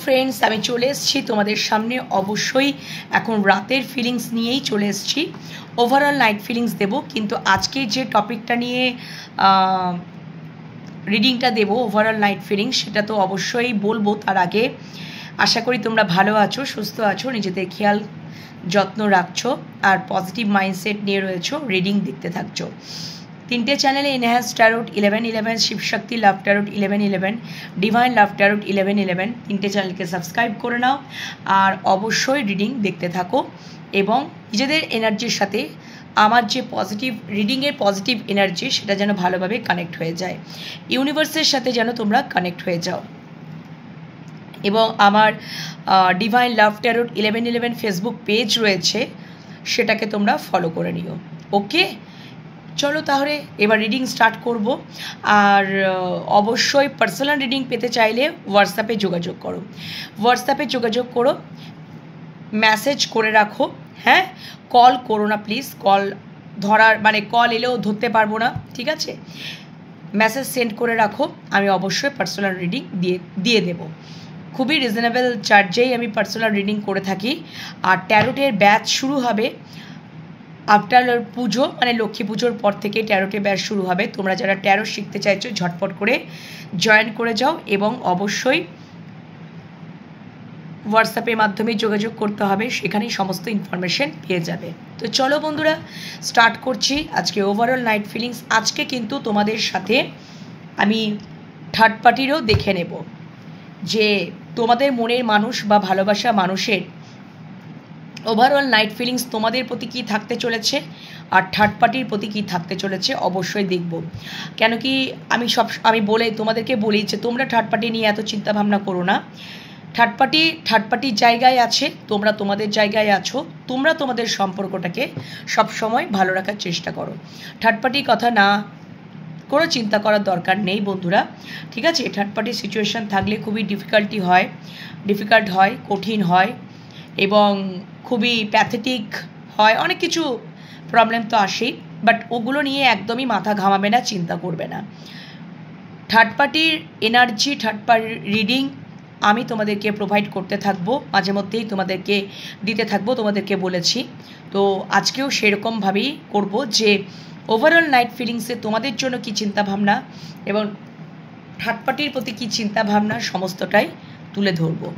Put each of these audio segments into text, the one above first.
Friends, আমি চলে এসেছি তোমাদের সামনে অবশ্যই এখন রাতের ফিলিংস নিয়েই চলে এসেছি। ওভারঅল নাইট ফিলিংস দেব, কিন্তু আজকে যে টপিকটা নিয়ে রিডিংটা দেবো ওভারঅল নাইট ফিলিংস, সেটা তো অবশ্যই বলবো। তার আগে আশা করি তোমরা ভালো আছো, সুস্থ আছো, নিজেদের খেয়াল যত্ন রাখছো আর পজিটিভ মাইন্ডসেট নিয়ে রয়েছো, রিডিং দেখতে থাকছো। তিনটে চ্যানেলে এনহ্যান্স ট্যারোট 1111, শিবশক্তি লাভ ট্যারোট 1111, ডিভাইন লাভ ট্যারোট 1111, তিনটে চ্যানেলকে সাবস্ক্রাইব করে নাও আর অবশ্যই রিডিং দেখতে থাকো এবং নিজেদের এনার্জির সাথে আমার যে পজিটিভ রিডিংয়ের পজিটিভ এনার্জি সেটা যেন ভালোভাবে কানেক্ট হয়ে যায়, ইউনিভার্সের সাথে যেন তোমরা কানেক্ট হয়ে যাও। এবং আমার ডিভাইন লাভ ট্যারোট 1111 ফেসবুক পেজ রয়েছে, সেটাকে তোমরা ফলো করে নিও। ওকে, চলো তাহলে এবার রিডিং স্টার্ট করব। আর অবশ্যই পার্সোনাল রিডিং পেতে চাইলে হোয়াটসঅ্যাপে যোগাযোগ করো, মেসেজ করে রাখো। হ্যাঁ, কল করো না প্লিজ, কল ধরার কল এলেও ধরতে পারবো না, ঠিক আছে? মেসেজ সেন্ড করে রাখো, আমি অবশ্যই পার্সোনাল রিডিং দিয়ে দেবো। খুবই রিজনেবল চার্জেই আমি পার্সোনাল রিডিং করে থাকি। আর ট্যারোটের ব্যাচ শুরু হবে আফটার পুজো, লক্ষ্মী পুজোর পর থেকে ট্যারোটের ব্যাচ শুরু হবে। তোমরা যারা ট্যারো শিখতে চাইছো ঝটপট করে জয়েন করে যাও এবং অবশ্যই হোয়াটসঅ্যাপের মাধ্যমে যোগাযোগ করতে হবে, সেখানেই সমস্ত ইনফরমেশন পেয়ে যাবে। তো চলো বন্ধুরা, স্টার্ট করছি আজকে ওভারঅল নাইট ফিলিংস। আজকে কিন্তু তোমাদের সাথে আমি থার্ড পার্টিরও দেখে নেব যে তোমাদের মনের মানুষ বা ভালোবাসা মানুষের ওভারঅল নাইট ফিলিংস তোমাদের প্রতি কী থাকতে চলেছে আর থার্ড পার্টির প্রতি কী থাকতে চলেছে অবশ্যই দেখব। কেন কি আমি তোমাদেরকে বলি যে তোমরা থার্ড পার্টি নিয়ে এত চিন্তাভাবনা করো না। থার্ড পার্টির জায়গায় আছে, তোমরা তোমাদের জায়গায় আছো, তোমরা তোমাদের সম্পর্কটাকে সবসময় ভালো রাখার চেষ্টা করো। থার্ড পার্টির কথা না কোনো চিন্তা করার দরকার নেই বন্ধুরা, ঠিক আছে? থার্ড পার্টির সিচুয়েশান থাকলে খুবই ডিফিকাল্ট হয়, কঠিন হয় এবং খুবই প্যাথেটিক হয়, অনেক কিছু প্রবলেম তো আসেই, বাট ওগুলো নিয়ে একদমই মাথা ঘামাবে না, চিন্তা করবে না। থার্ড পার্টির এনার্জি, থার্ড পার্টির রিডিং আমি তোমাদেরকে প্রোভাইড করতে থাকবো, মাঝে মধ্যেই তোমাদেরকে দিতে থাকবো, তোমাদেরকে বলেছি। তো আজকেও সেরকমভাবেই করব যে ওভারঅল নাইট ফিলিংসে তোমাদের জন্য কী চিন্তাভাবনা এবং থার্ড পার্টির প্রতি কী চিন্তাভাবনা সমস্তটাই তুলে ধরবো,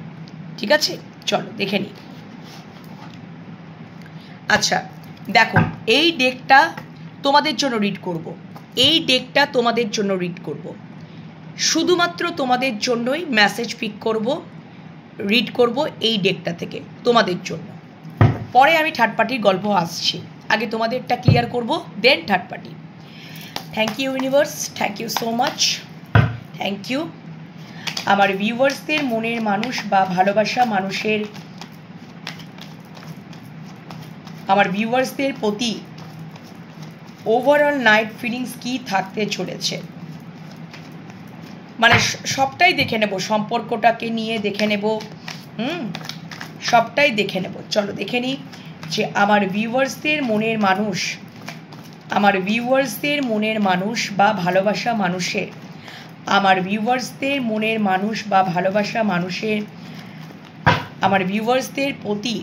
ঠিক আছে? চলো দেখে নিই। আচ্ছা দেখো, এই ডেকটা তোমাদের জন্য রিড করব, শুধুমাত্র তোমাদের জন্যই মেসেজ পিক করব, রিড করব এই ডেকটা থেকে তোমাদের জন্য। পরে আমি থার্ড পার্টির গল্প আসছি, আগে তোমাদেরটা ক্লিয়ার করব, then third party. Thank you universe, thank you so much, thank you. আমার ভিউয়ার্সদের মনের মানুষ বা ভালোবাসা মানুষের, আমার ভিউয়ার্সদের প্রতি ওভারঅল নাইট ফিলিংস কী থাকতে চলেছে, সবটাই দেখে নেব, সম্পর্কটাকে নিয়ে দেখে নেব, সবটাই দেখে নেব। চলো দেখে নিই যে আমার ভিউয়ার্সদের মনের মানুষ বা ভালোবাসা মানুষের, আমার ভিউয়ার্সদের মনের মানুষ বা ভালোবাসা মানুষের, আমার ভিউয়ার্সদের প্রতি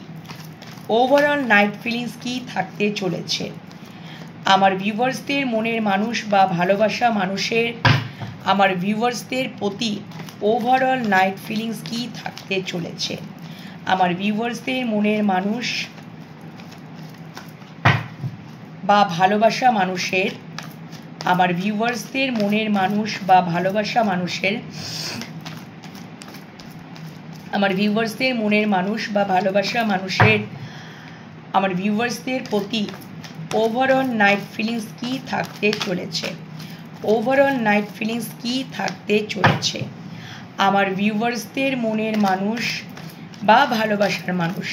ওভারঅল নাইট ফিলিংস কী থাকতে চলেছে। আমার ভিউয়ার্সদের মনের মানুষ বা ভালোবাসা মানুষের, আমার ভিউয়ার্সদের প্রতি ওভারঅল নাইট ফিলিংস কী থাকতে চলেছে। আমার ভিউয়ার্সদের মনের মানুষ বা ভালোবাসা মানুষের, আমার ভিউয়ার্সদের মনের মানুষ বা ভালোবাসা মানুষের, আমার ভিউয়ার্সদের মনের মানুষ বা ভালোবাসা মানুষের, আমার ভিউয়ার্সদের প্রতি ওভারঅল নাইট ফিলিংস কী থাকতে চলেছে। ওভারঅল নাইট ফিলিংস কী থাকতে চলেছে। আমার ভিউয়ার্সদের মনের মানুষ বা ভালোবাসার মানুষ,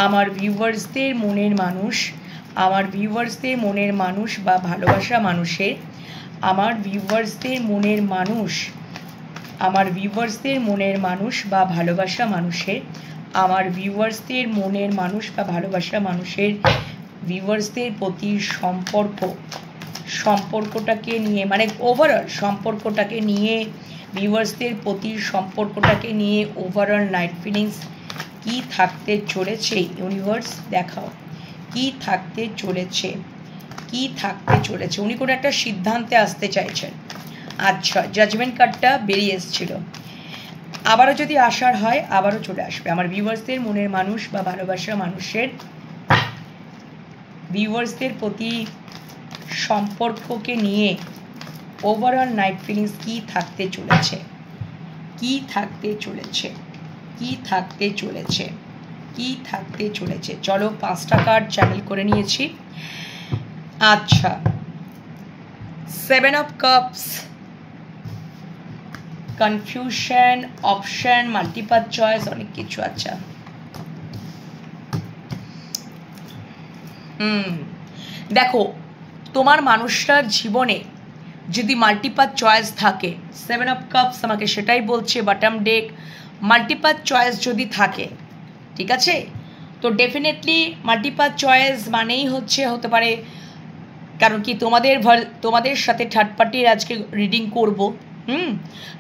আমার ভিউয়ার্সদের মনের মানুষ, আমার ভিউয়ার্সদের মনের মানুষ বা ভালোবাসা মানুষের, আমার ভিউয়ার্সদের মনের মানুষ, আমার ভিউয়ার্সদের মনের মানুষ বা ভালোবাসা মানুষের, আমার ভিউয়ার্সদের মনের মানুষ বা ভালোবাসা মানুষের, ভিউয়ার্সদের প্রতি সম্পর্কটাকে নিয়ে, মানে ওভারঅল সম্পর্কটাকে নিয়ে, ভিউয়ার্সদের প্রতি সম্পর্কটাকে নিয়ে ওভারঅল নাইট ফিলিংস কি থাকতে চলেছে ইউনিভার্স দেখাও, কি থাকতে চলেছে, কি থাকতে চলেছে। উনি কোনো একটা সিদ্ধান্তে আসতে চাইছেন। আচ্ছা, জাজমেন্ট কার্ডটা বেরিয়ে এসেছিল, আবারও যদি আসার হয় আবারও চলে আসবে। আমার ভিউয়ার্সদের মনের মানুষ বা ভালোবাসা মানুষের ভিউয়ার্সদের প্রতি সম্পর্ককে নিয়ে ওভারঅল নাইট ফিলিংস কি থাকতে চলেছে, কি থাকতে চলেছে, কি থাকতে চলেছে, কি থাকতে চলেছে। চলো 5টা কার্ড চ্যানেল করে নিয়েছি। আচ্ছা, 7 of cups, confusion, option, multiple choice, অনেক কিছু। আচ্ছা, দেখো তোমার মানুষটার জীবনে যদি মাল্টিপাল চয়েস থাকে, 7 অফ কাপস আমাকে সেটাই বলছে বটম ডেক, মাল্টিপাল চয়েস যদি থাকে, ঠিক আছে, তো ডেফিনেটলি মাল্টিপাল চয়েস মানেই হতে পারে, কারণ কি তোমাদের সাথে থার্ড পার্টির আজকে রিডিং করব,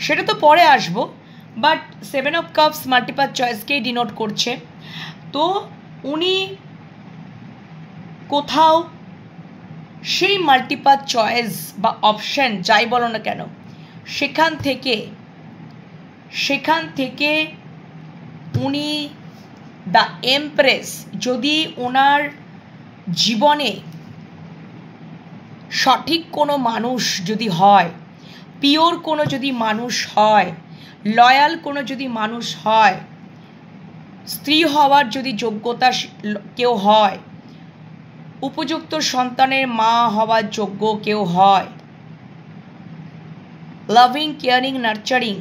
সেটা তো পরে আসবো, বাট 7 অফ কাপস মাল্টিপাল চয়েসকেই ডিনোট করছে। তো উনি কোথাও সেই মাল্টিপাল চয়েস বা অপশন যাই বলো না কেন, সেখান থেকে উনি দ্য এমপ্রেস যদি ওনার জীবনে সঠিক কোনো মানুষ যদি হয়, পিওর কোনো যদি মানুষ হয়, লয়াল কোনো যদি মানুষ হয়, স্ত্রী হওয়ার যদি যোগ্যতা কেউ হয়, উপযুক্ত সন্তানের মা হওয়ার যোগ্য কেউ হয়, লাভিং, কেয়ারিং, নার্চারিং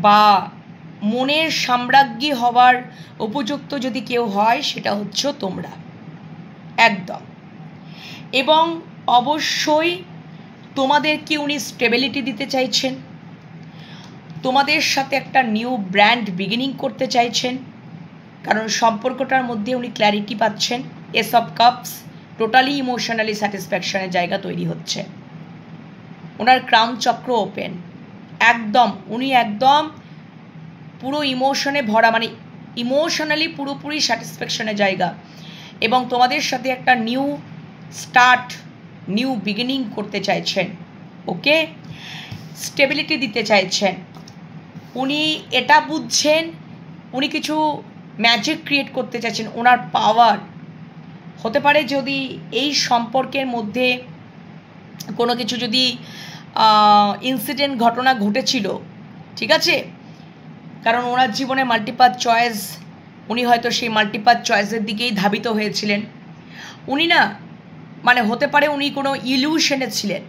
বা মনের সাম্রাজ্ঞী হওয়ার উপযুক্ত যদি কেউ হয়, সেটা হচ্ছে তোমরা একদম। এবং অবশ্যই তোমাদেরকে উনি স্টেবিলিটি দিতে চাইছেন, তোমাদের সাথে একটা নিউ ব্র্যান্ড বিগিনিং করতে চাইছেন, কারণ সম্পর্কটার মধ্যে উনি ক্ল্যারিটি পাচ্ছেন। Ace of cups, totally emotionally স্যাটিসফ্যাকশনের জায়গা তৈরি হচ্ছে। ওনার ক্রাউন চক্র ওপেন, একদম উনি একদম পুরো ইমোশনে ভরা, মানে ইমোশনালি পুরোপুরি স্যাটিসফ্যাকশনের জায়গা, এবং তোমাদের সাথে একটা নিউ স্টার্ট, নিউ বিগিনিং করতে চাইছেন। ওকে, স্টেবিলিটি দিতে চাইছেন। উনি এটা বুঝছেন, উনি কিছু ম্যাজিক ক্রিয়েট করতে চাইছেন। ওনার পাওয়ার হতে পারে যদি এই সম্পর্কের মধ্যে কোনো কিছু যদি ইনসিডেন্ট ঘটনা ঘটেছিল, ঠিক আছে, কারণ ওনার জীবনে মাল্টিপাল চয়েস, উনি হয়তো সেই মাল্টিপাল চয়েসের দিকেই ধাবিত হয়েছিলেন। উনি না, মানে হতে পারে উনি কোনো ইলিউশনে ছিলেন,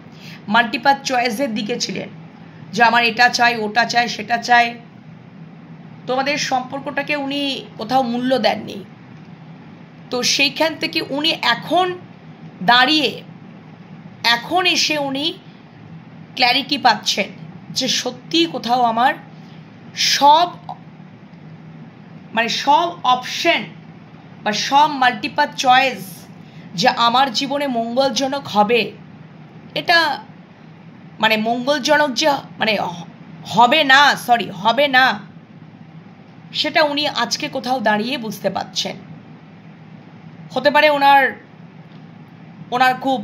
মাল্টিপাল চয়েসের দিকে ছিলেন, যে আমার এটা চাই, ওটা চাই, সেটা চাই। তোমাদের সম্পর্কটাকে উনি কোথাও মূল্য দেননি। তো সেইখান থেকে উনি এখন দাঁড়িয়ে, এখন এসে উনি ক্ল্যারিটি পাচ্ছেন যে সত্যি কোথাও আমার সব অপশন বা সব মাল্টিপাল চয়েস যে আমার জীবনে মঙ্গলজনক হবে, এটা মানে মঙ্গলজনক যে হবে না, সেটা উনি আজকে কোথাও দাঁড়িয়ে বুঝতে পাচ্ছেন। হতে পারে ওনার খুব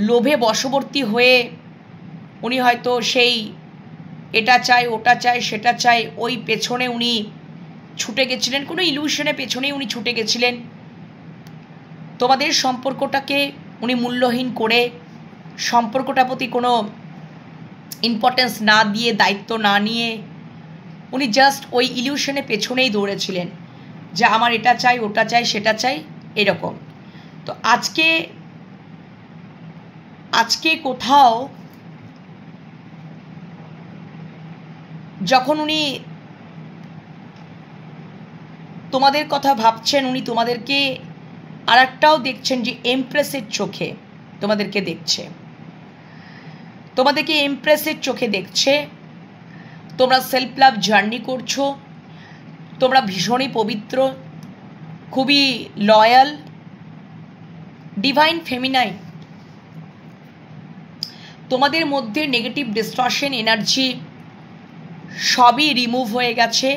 লোভে বশবর্তী হয়ে উনি হয়তো সেই এটা চাই, ওটা চাই, সেটা চাই, ওই পেছনে উনি ছুটে গেছিলেন, কোনো ইলিউশনের পেছনেই উনি ছুটে গেছিলেন। তোমাদের সম্পর্কটাকে উনি মূল্যহীন করে, সম্পর্কটার প্রতি কোনো ইম্পর্টেন্স না দিয়ে, দায়িত্ব না নিয়ে উনি জাস্ট ওই ইলিউশনের পেছনেই দৌড়েছিলেন যে আমার এটা চাই, ওটা চাই, সেটা চাই, এরকম। তো আজকে কোথাও যখন উনি তোমাদের কথা ভাবছেন, উনি তোমাদেরকে আর একটাও দেখছেন যে এমপ্রেসের চোখে তোমাদেরকে দেখছে, তোমাদেরকে এমপ্রেসের চোখে দেখছে। তোমরা সেলফ লাভ জার্নি করছো, তোমরা ভীষণই পবিত্র, খুবই লয়াল, ডিভাইন ফেমিনাইন, তোমাদের মধ্যে নেগেটিভ ডিস্টরশন এনার্জি সবই রিমুভ হয়ে গেছে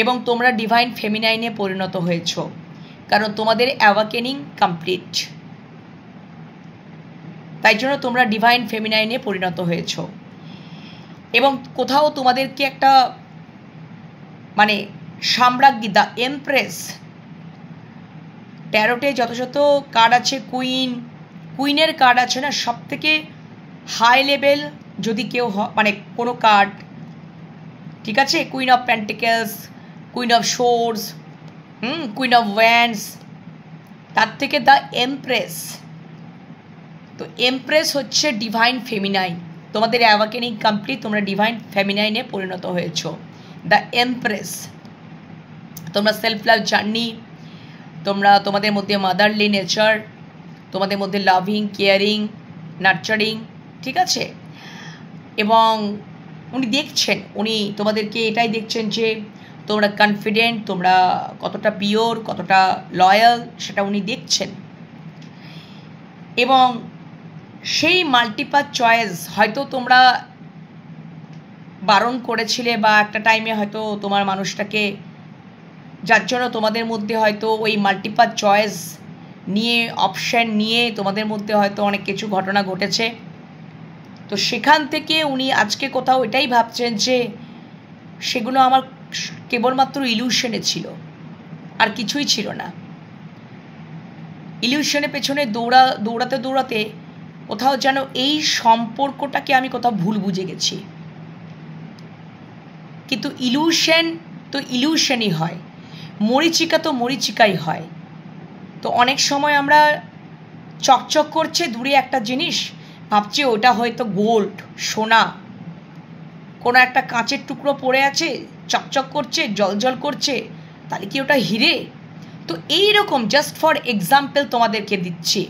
এবং তোমরা ডিভাইন ফেমিনাইনে পরিণত হয়েছ, কারণ তোমাদের অ্যাওয়াকেনিং কমপ্লিট। তাই জন্য তোমরা ডিভাইন ফেমিনাইনে পরিণত হয়েছ এবং কোথাও তোমাদেরকে একটা মানে সাম্রাজ্ঞী, দ্য এমপ্রেস, ট্যারোটে যত যত কার্ড আছে, কুইনের কার্ড আছে না, সব থেকে হাই লেভেল যদি কেউ মানে কোনো কার্ড, ঠিক আছে, queen of pentacles, queen of swords, queen of wands, তার থেকে দ্য এমপ্রেস। তো এমপ্রেস হচ্ছে ডিভাইন ফেমিনাইন, তোমাদের অ্যাওয়াকেনিং কমপ্লিট, তোমরা ডিভাইন ফেমিনাইনে পরিণত হয়েছ। দ্য এমপ্রেস, তোমরা সেলফ লাভ জার্নি, তোমরা তোমাদের মধ্যে মাদারলি নেচার, তোমাদের মধ্যে লাভিং, কেয়ারিং, নার্চারিং, ঠিক আছে। এবং উনি দেখছেন, উনি তোমাদেরকে এটাই দেখছেন যে তোমরা কনফিডেন্ট, তোমরা কতটা পিওর, কতটা লয়াল, সেটা উনি দেখছেন। এবং সেই মাল্টিপাল চয়েস হয়তো তোমরা বারণ করেছিলে বা একটা টাইমে হয়তো তোমার মানুষটাকে, যার জন্য তোমাদের মধ্যে হয়তো ওই মাল্টিপাল চয়েস নিয়ে, অপশান নিয়ে তোমাদের মধ্যে হয়তো অনেক কিছু ঘটনা ঘটেছে। তো সেখান থেকে উনি আজকে কোথাও এটাই ভাবছেন যে সেগুলো আমার কেবলমাত্র ইলিউশনে ছিল, আর কিছুই ছিল না। ইলিউশনের পেছনে দৌড়াতে দৌড়াতে কোথাও যেন এই সম্পর্কটাকে আমি কোথাও ভুল বুঝে গেছি। কিন্তু ইলিউশন তো ইলিউশনই হয়, মরিচিকা তো মরিচিকাই হয়। তো অনেক সময় আমরা চকচক করছে দূরে একটা জিনিস, ভাবছি ওটা হয়তো গোল্ড, সোনা, কোনো একটা কাঁচের টুকরো পড়ে আছে, চকচক করছে, জলজল করছে, তাহলে কি ওটা হিরে? তো এইরকম জাস্ট ফর এক্সাম্পল তোমাদেরকে দিচ্ছি।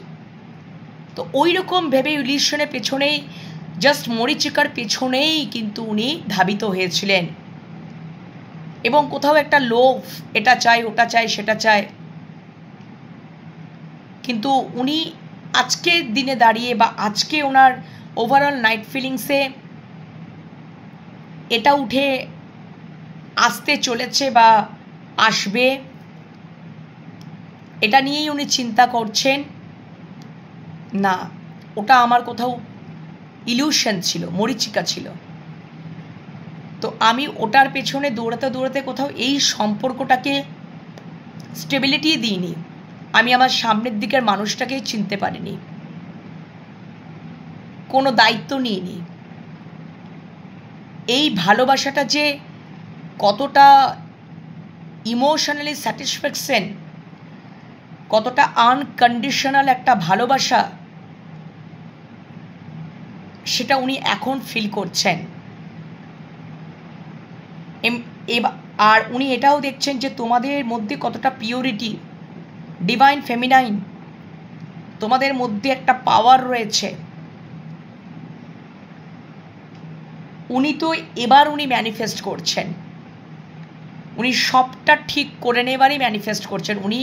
তো ওই রকম ভেবে ইলিউশনের পেছনেই, জাস্ট মরিচিকার পেছনেই কিন্তু উনি ধাবিত হয়েছিলেন। এবং কোথাও একটা লোভ, এটা চাই, ওটা চাই, সেটা চাই। কিন্তু উনি আজকের দিনে দাঁড়িয়ে বা আজকে ওনার ওভারঅল নাইট ফিলিংসে এটা উঠে আসতে চলেছে বা আসবে, এটা নিয়েই উনি চিন্তা করছেন। না, ওটা আমার কোথাও ইলিউশন ছিল, মরিচিকা ছিল। তো আমি ওটার পেছনে দৌড়াতে দৌড়াতে কোথাও এই সম্পর্কটাকে স্টেবিলিটি দিইনি, আমি আমার সামনের দিকের মানুষটাকেই চিনতে পারিনি, কোনো দায়িত্ব নিইনি। এই ভালোবাসাটা যে কতটা ইমোশনালি স্যাটিসফ্যাকশন, কতটা আনকন্ডিশনাল একটা ভালোবাসা, সেটা উনি এখন ফিল করছেন। আর উনি এটাও দেখছেন যে তোমাদের মধ্যে কতটা পিওরিটি, ডিভাইন ফেমিনাইন, তোমাদের মধ্যে একটা পাওয়ার রয়েছে। উনি তো এবার উনি ম্যানিফেস্ট করছেন, উনি সবটা ঠিক করে নেবারই ম্যানিফেস্ট করছেন। উনি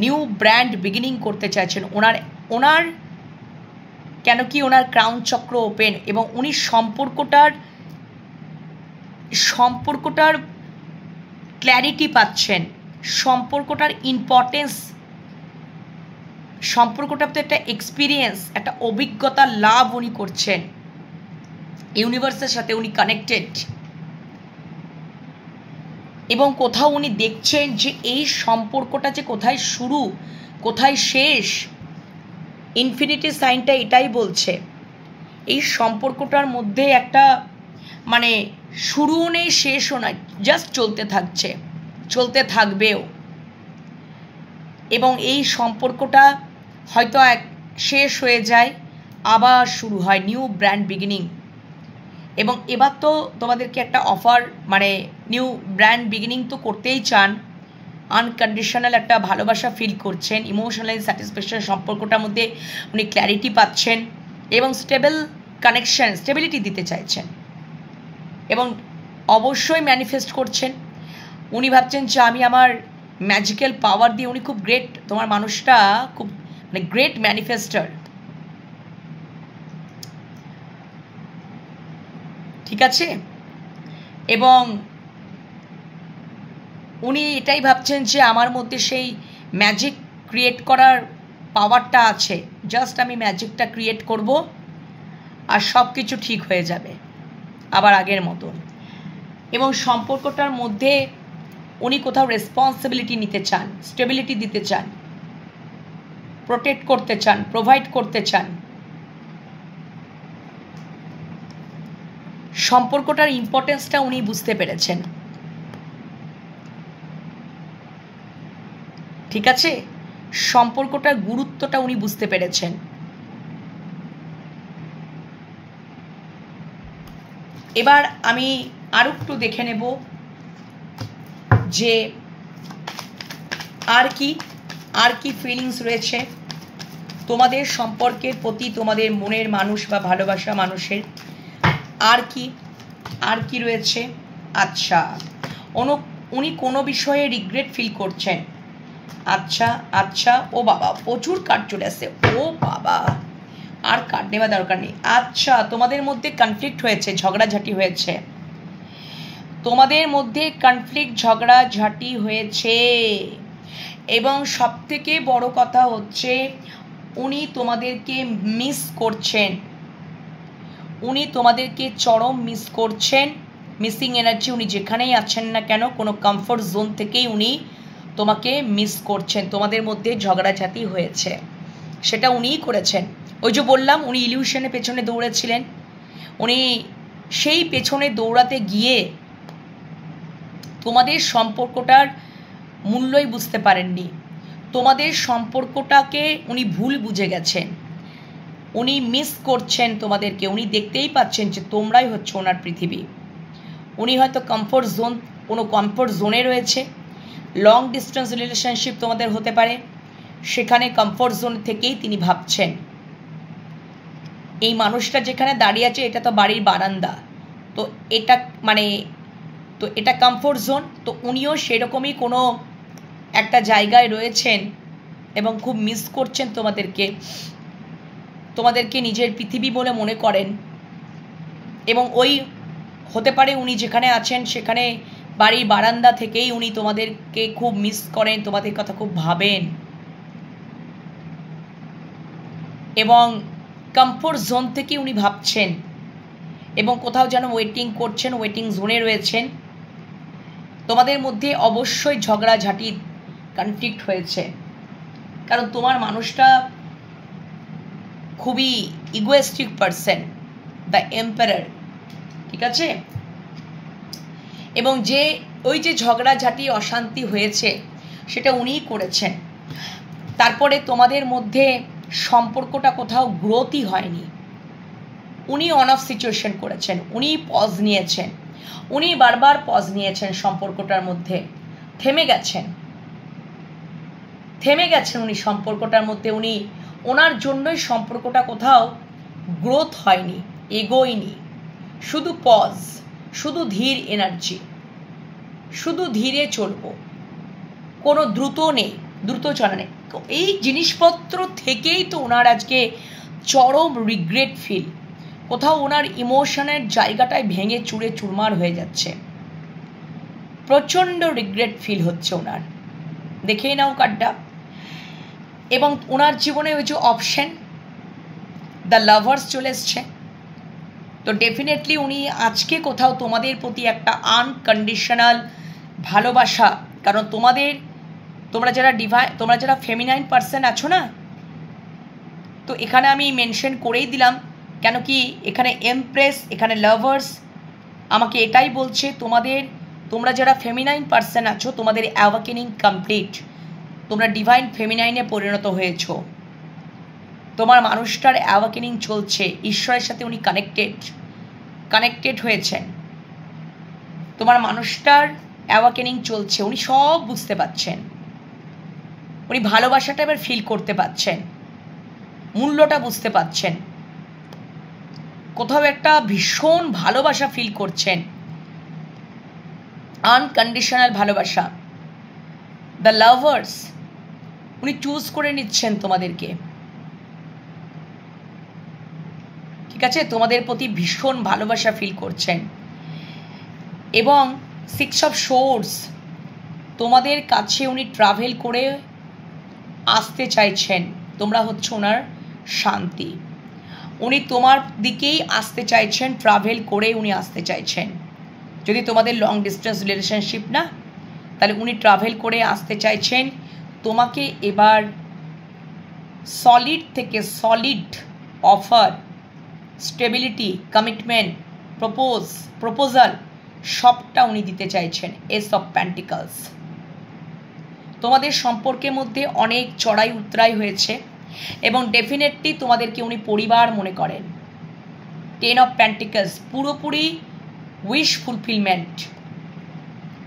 নিউ ব্র্যান্ড বিগিনিং করতে চাইছেন। ওনার কেন কি ওনার ক্রাউন চক্র ওপেন, এবং উনি সম্পর্কটার ক্ল্যারিটি পাচ্ছেন, সম্পর্কটার ইম্পর্টেন্স, সম্পর্কটাতে একটা এক্সপিরিয়েন্স, একটা অভিজ্ঞতা লাভ উনি করছেন। ইউনিভার্সের সাথে উনি কানেক্টেড, এবং কোথাও উনি দেখছেন যে এই সম্পর্কটা যে কোথায় শুরু, কোথায় শেষ। ইনফিনিটি সাইনটা এটাই বলছে, এই সম্পর্কটার মধ্যে একটা মানে শুরুও নেই, শেষও নাই, জাস্ট চলতে থাকছে, চলতে থাকবেও। এবং এই সম্পর্কটা হয়তো শেষ হয়ে যায়, আবার শুরু হয় নিউ ব্র্যান্ড বিগিনিং। এবং এবার তো তোমাদেরকে একটা অফার, মানে নিউ ব্র্যান্ড বিগিনিং তো করতেই চান, আনকন্ডিশনাল একটা ভালোবাসা ফিল করছেন, ইমোশনাল স্যাটিসফ্যাকশন, সম্পর্কটার মধ্যে উনি ক্ল্যারিটি পাচ্ছেন এবং স্টেবল কানেকশন, স্টেবিলিটি দিতে চাইছেন। এবং অবশ্যই ম্যানিফেস্ট করছেন, উনি ভাবছেন যে আমি আমার ম্যাজিক্যাল পাওয়ার দিয়ে, উনি খুব গ্রেট, তোমার মানুষটা খুব মানে গ্রেট ম্যানিফেস্টার, ঠিক আছে। এবং উনি এটাই ভাবছেন যে আমার মধ্যে সেই ম্যাজিক ক্রিয়েট করার পাওয়ারটা আছে, জাস্ট আমি ম্যাজিকটা ক্রিয়েট করব আর সব কিছু ঠিক হয়ে যাবে আবার আগের মতন। এবং সম্পর্কটার মধ্যে উনি কোথাও রেসপন্সিবিলিটি নিতে চান, স্টেবিলিটি দিতে চান, প্রোটেক্ট করতে চান, প্রোভাইড করতে চান। সম্পর্কটার ইম্পর্টেন্সটা উনি বুঝতে পেরেছেন, ঠিক আছে। সম্পর্কটার গুরুত্বটা উনি বুঝতে পেরেছেন। এবার আমি আরো একটু দেখে নেব যে আর কি ফিলিংস রয়েছে তোমাদের সম্পর্কের প্রতি, তোমাদের মনের মানুষ বা ভালোবাসা মানুষের আর কি রয়েছে। আচ্ছা, উনি কোনো বিষয়ে রিগ্রেট ফিল করছেন। আচ্ছা, ও বাবা, প্রচুর কার্ড চলে আসছে, ও বাবা, আর কার্ড নেওয়া দরকার নেই। আচ্ছা, তোমাদের মধ্যে কনফ্লিক্ট হয়েছে, ঝগড়াঝাটি হয়েছে, তোমাদের মধ্যে কনফ্লিক্ট ঝগড়াঝাটি হয়েছে। এবং সব থেকে বড় কথা হচ্ছে উনি তোমাদেরকে মিস করছেন, উনি তোমাদেরকে চরম মিস করছেন। মিসিং এনার্জি, উনি যেখানেই আছেন না কেন কোনো কমফোর্ট জোন থেকেই উনি তোমাকে মিস করছেন। তোমাদের মধ্যে ঝগড়াঝাটি হয়েছে, সেটা উনিই করেছেন। ওই যে বললাম উনি ইলিউশনের পেছনে দৌড়েছিলেন, উনি সেই পেছনে দৌড়াতে গিয়ে তোমাদের সম্পর্কটার মূল্যই বুঝতে পারেননি। তোমাদের সম্পর্কটাকে উনি ভুল বুঝে গেছেন, উনি মিস করছেন তোমাদেরকে। উনি দেখতেই পাচ্ছেন যে তোমরাই হচ্ছে ওনার পৃথিবী। উনি হয়তো কোনো কমফোর্ট জোনে রয়েছে, লং ডিস্টেন্স রিলেশনশিপ তোমাদের হতে পারে, সেখানে কমফোর্ট জোন থেকেই তিনি ভাবছেন এই মানুষটা যেখানে দাঁড়িয়ে আছে এটা তো বাড়ির বারান্দা, তো এটা কমফোর্ট জোন। তো উনিও সেরকমই কোনো একটা জায়গায় রয়েছেন এবং খুব মিস করছেন তোমাদেরকে নিজের পৃথিবী বলে মনে করেন। এবং ওই হতে পারে উনি যেখানে আছেন সেখানে বাড়ির বারান্দা থেকেই উনি তোমাদেরকে খুব মিস করেন, তোমাদের কথা খুব ভাবেন এবং কমফোর্ট জোন থেকে উনি ভাবছেন এবং কোথাও যেন ওয়েটিং করছেন, ওয়েটিং জোনে রয়েছেন। তোমাদের মধ্যে অবশ্যই ঝগড়াঝাটি কনফ্লিক্ট হয়েছে, কারণ তোমার মানুষটা খুবই ইগোয়েস্টিক পারসন, দ্য এম্পারার, ঠিক আছে। এবং ওই যে ঝগড়াঝাটি অশান্তি হয়েছে সেটা উনিই করেছেন। তারপরে তোমাদের মধ্যে সম্পর্কটা কোথাও গ্রোথই হয়নি, উনি অন অফ সিচুয়েশন করেছেন, উনি পজ নিয়েছেন, উনি বারবার পজ নিয়েছেন সম্পর্কটার মধ্যে, থেমে গেছেন উনি সম্পর্কটার মধ্যে। ওনার জন্যই সম্পর্কটা কোথাও গ্রোথ হয়নি, এগোয়নি, শুধু পজ, শুধু ধীর এনার্জি, শুধু ধীরে চলবো, কোনো দ্রুত চলা নেই। এই জিনিসপত্র থেকেই তো ওনার আজকে চরম রিগ্রেট ফিল, কোথাও ওনার ইমোশনের জায়গাটায় ভেঙে চুরে চুরমার হয়ে যাচ্ছে, প্রচণ্ড রিগ্রেট ফিল হচ্ছে ওনার। দেখেই নাও কার্ডটা। এবং ওনার জীবনে ওই যে অপশন দ্য লাভার্স চলে এসছে, তো ডেফিনেটলি উনি আজকে কোথাও তোমাদের প্রতি একটা আনকন্ডিশনাল ভালোবাসা, কারণ তোমরা যারা ফেমিনাইন পার্সন আছো না, তো এখানে আমি মেনশন করেই দিলাম, কেন কি এখানে এমপ্রেস, এখানে লাভার্স, আমাকে এটাই বলছে তোমরা যারা ফেমিনাইন পার্সন আছো তোমাদের অ্যাওয়াকেনিং কমপ্লিট, তোমরা ডিভাইন ফেমিনাইনে পরিণত হয়েছো, তোমার মানুষটার অ্যাওয়াকেনিং চলছে, ঈশ্বরের সাথে উনি কানেক্টেড হয়েছেন, তোমার মানুষটার অ্যাওয়াকেনিং চলছে, উনি সব বুঝতে পারছেন, উনি ভালোবাসাটা এবার ফিল করতে পারছেন, মূল্যটা বুঝতে পারছেন, কোথাও একটা ভীষণ ভালোবাসা ফিল করছেন, আনকন্ডিশনাল ভালোবাসা। দ্য লাভার্স, উনি চুজ করে নিচ্ছেন তোমাদেরকে, ঠিক আছে? তোমাদের প্রতি ভীষণ ভালোবাসা ফিল করছেন। এবং 6 অফ সোর্স, তোমাদের কাছে উনি ট্রাভেল করে আসতে চাইছেন। তোমরা হচ্ছে ওনার শান্তি। উনি তোমার দিকেই আসতে চাইছেন, ট্রাভেল করে উনি আসতে চাইছেন। যদি তোমাদের লং ডিস্টেন্স রিলেশনশিপ না, তাহলে উনি ট্রাভেল করে আসতে চাইছেন। তোমাকে এবার সলিড থেকে solid offer, stability, commitment, proposal সবটা উনি দিতে চাইছেন। S of pentacles. তোমাদের সম্পর্কের মধ্যে অনেক চড়াই উতরাই হয়েছে এবং ডেফিনেটলি তোমাদেরকে উনি পরিবার মনে করেন। 10 অফ প্যান্টিকলস, পুরোপুরি উইশ ফুলফিলমেন্ট।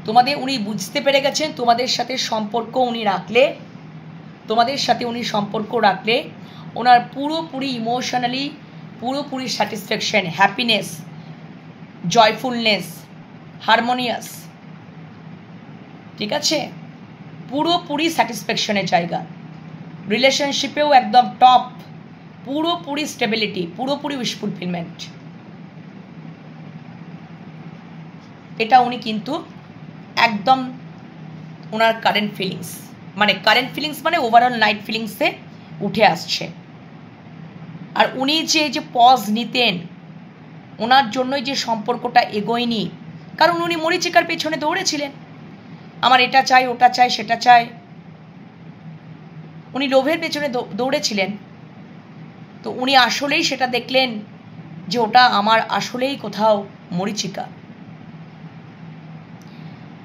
তোমাদের উনি বুঝতে পেরে গেছেন তোমাদের সাথে সম্পর্ক উনি রাখলে, তোমাদের সাথে উনি সম্পর্ক রাখলে ওনার পুরোপুরি ইমোশনালি পুরোপুরি স্যাটিসফ্যাকশন, হ্যাপিনেস, জয়ফুলনেস, হারমোনিয়াস, ঠিক আছে? পুরোপুরি স্যাটিসফ্যাকশনের জায়গা। রিলেশনশিপেও একদম টপ, পুরোপুরি স্টেবিলিটি, পুরোপুরি উইশ ফুলফিলমেন্ট। এটা উনি কিন্তু একদম ওনার কারেন্ট ফিলিংস, মানে ওভারঅল নাইট ফিলিংসে উঠে আসছে। আর উনি যে পজ নিতেন, ওনার জন্যই যে সম্পর্কটা এগোয়নি, কারণ উনি মরিচিকার পেছনে দৌড়েছিলেন। আমার এটা চাই, ওটা চাই, সেটা চাই। উনি লোভের পেছনে দৌড়েছিলেন। তো উনি আসলেই সেটা দেখলেন যে ওটা আমার আসলেই কোথাও মরিচিকা।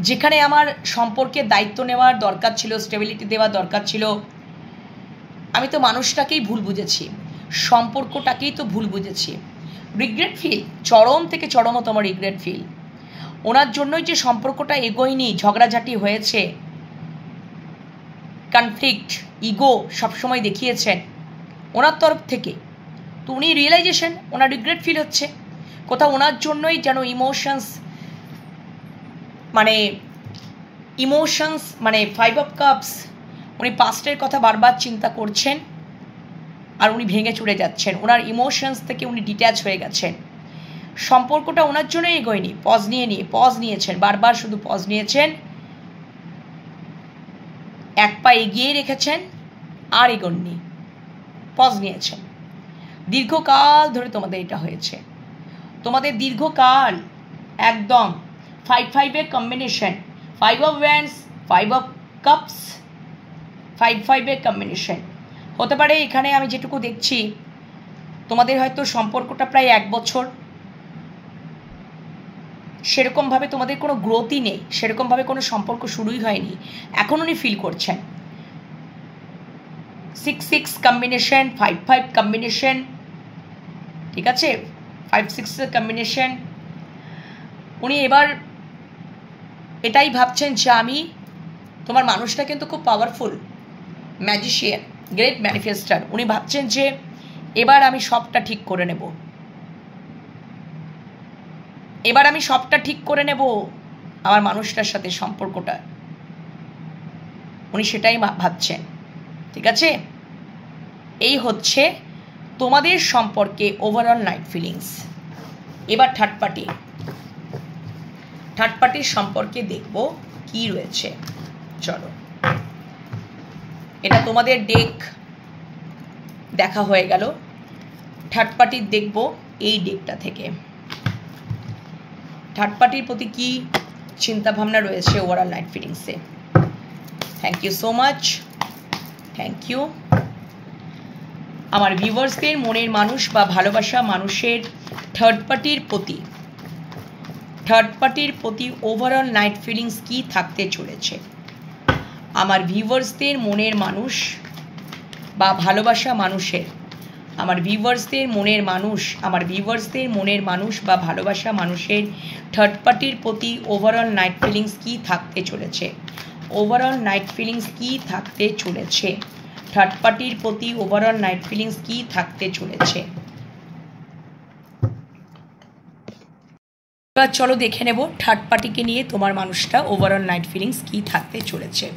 যেখানে আমার সম্পর্কে দায়িত্ব নেওয়ার দরকার ছিল, স্টেবিলিটি দেওয়ার দরকার ছিল, আমি তো মানুষটাকেই ভুল বুঝেছি, সম্পর্কটাকেই তো ভুল বুঝেছি। রিগ্রেট ফিল, চরম থেকে চরমতম রিগ্রেট ফিল। ওনার জন্যই যে সম্পর্কটা এগোয়নি, ঝগড়াঝাটি হয়েছে, কনফ্লিক্ট, ইগো সবসময় দেখিয়েছেন ওনার তরফ থেকে। তো উনি রিয়েলাইজেশন, ওনার রিগ্রেট ফিল হচ্ছে কোথাও ওনার জন্যই যেন ইমোশনস, মানে 5 অফ কাপস, উনি পাস্টের কথা বারবার চিন্তা করছেন আর উনি ভেঙে চুরে যাচ্ছেন। ওনার ইমোশনস থেকে উনি ডিট্যাচ হয়ে গেছেন। সম্পর্কটা ওনার জন্যই এগোয়নি। পজ নিয়েছেন, বারবার শুধু পজ নিয়েছেন, এক পা এগিয়ে রেখেছেন আর এগোননি, পজ নিয়েছেন। দীর্ঘকাল ধরে তোমাদের এটা হয়েছে, তোমাদের দীর্ঘকাল একদম 5-5 এর combination, 5 of wands, 5 of cups, 5-5 এর কম্বিনেশন হতে পারে। এখানে আমি যেটুকু দেখছি তোমাদের হয়তো সম্পর্কটা প্রায় 1 বছর, সেরকমভাবে তোমাদের কোনো গ্রোথই নেই, সেরকমভাবে কোনো সম্পর্ক শুরুই হয়নি। এখন উনি ফিল করছেন 6-6 কম্বিনেশন, 5-5 কম্বিনেশন, ঠিক আছে? 5-6 এর কম্বিনেশন। উনি এবার এটাই ভাবছেন যে আমি, তোমার মানুষটা কিন্তু খুব পাওয়ারফুল ম্যাজিশিয়ান, গ্রেট ম্যানিফেস্টার। উনি ভাবছেন যে এবার আমি সবটা ঠিক করে নেব, এবার আমি সবটা ঠিক করে নেব আমার মানুষটার সাথে সম্পর্কটা। উনি সেটাই ভাবছেন, ঠিক আছে? এই হচ্ছে তোমাদের সম্পর্কে ওভারঅল নাইট ফিলিংস। এবার থার্ড পার্টির সম্পর্কে দেখব কি রয়েছে। চলো, এটা তোমাদের ডেক দেখা হয়ে গেল। থার্ড পার্টির দেখব এই ডেকটা থেকে। থার্ড পার্টির প্রতি কি চিন্তাভাবনা রয়েছে ওভারঅল নাইট ফিলিংসে। Thank you so much, thank you. আমার ভিউয়ার্সদের মনের মানুষ বা ভালোবাসা মানুষের থার্ড পার্টির প্রতি ওভারঅল নাইট ফিলিংস কি থাকতে চলেছে। আমার ভিউয়ার্সদের মনের মানুষ বা ভালোবাসা মানুষের, আমার ভিউয়ার্সদের মনের মানুষ বা ভালোবাসা মানুষের থার্ড পার্টির প্রতি ওভারঅল নাইট ফিলিংস কি থাকতে চলেছে। ওভারঅল নাইট ফিলিংস কি থাকতে চলেছে, থার্ড পার্টির প্রতি ওভারঅল নাইট ফিলিংস কি থাকতে চলেছে। এবার চলো দেখে নেব থার্ড পার্টিকে নিয়ে তোমার মানুষটা ওভারঅল নাইট ফিলিংস কি থাকতে চলেছে।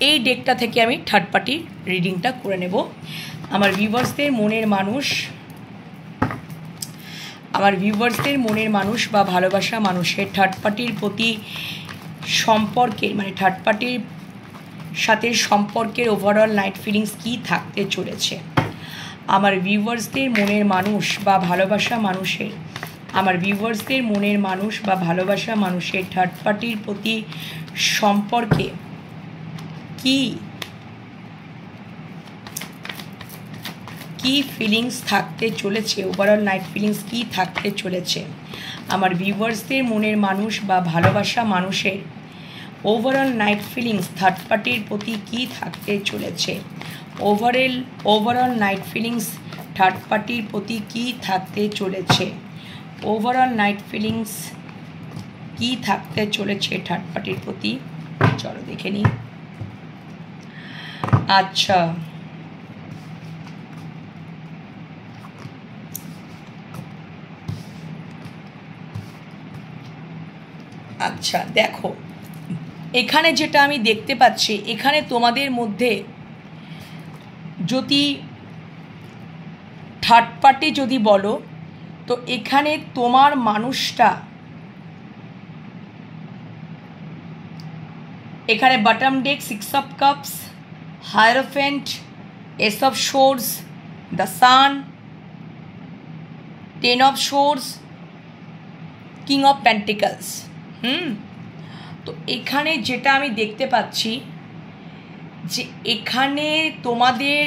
এই ডেকটা থেকে আমি থার্ড পার্টি রিডিংটা করে নেব। আমার ভিউয়ার্সদের মনের মানুষ বা ভালোবাসা মানুষের থার্ড পার্টির প্রতি সম্পর্কের মানে থার্ড পার্টির সাথে সম্পর্কের ওভারঅল নাইট ফিলিংস কী থাকতে চলেছে। আমার ভিউয়ার্সদের মনের মানুষ বা ভালোবাসা মানুষের থার্ড পার্টির প্রতি সম্পর্কে কি ফিলিংস থাকতে চলেছে, ওভারঅল নাইট ফিলিংস কি থাকতে চলেছে। আমার ভিউয়ার্সদের মনের মানুষ বা ভালোবাসা মানুষের ওভারঅল নাইট ফিলিংস থার্ড পার্টির প্রতি কি থাকতে চলেছে। ওভারঅল নাইট ফিলিংস থার্ড পার্টির প্রতি কি থাকতে চলেছে। ওভারঅল নাইট ফিলিংস কি থাকতে চলেছে থার্ড পার্টির প্রতি, চলো দেখে নিই। আচ্ছা, আচ্ছা দেখো, এখানে যেটা আমি দেখতে পাচ্ছি, এখানে তোমাদের মধ্যে যদি থার্ড পার্টি যদি বলো, তো এখানে তোমার মানুষটা, এখানে bottom day 6 of cups, hierophant, S of swords, the sun, 10 of swords, king of pentacles. তো এখানে যেটা আমি দেখতে পাচ্ছি যে এখানে তোমাদের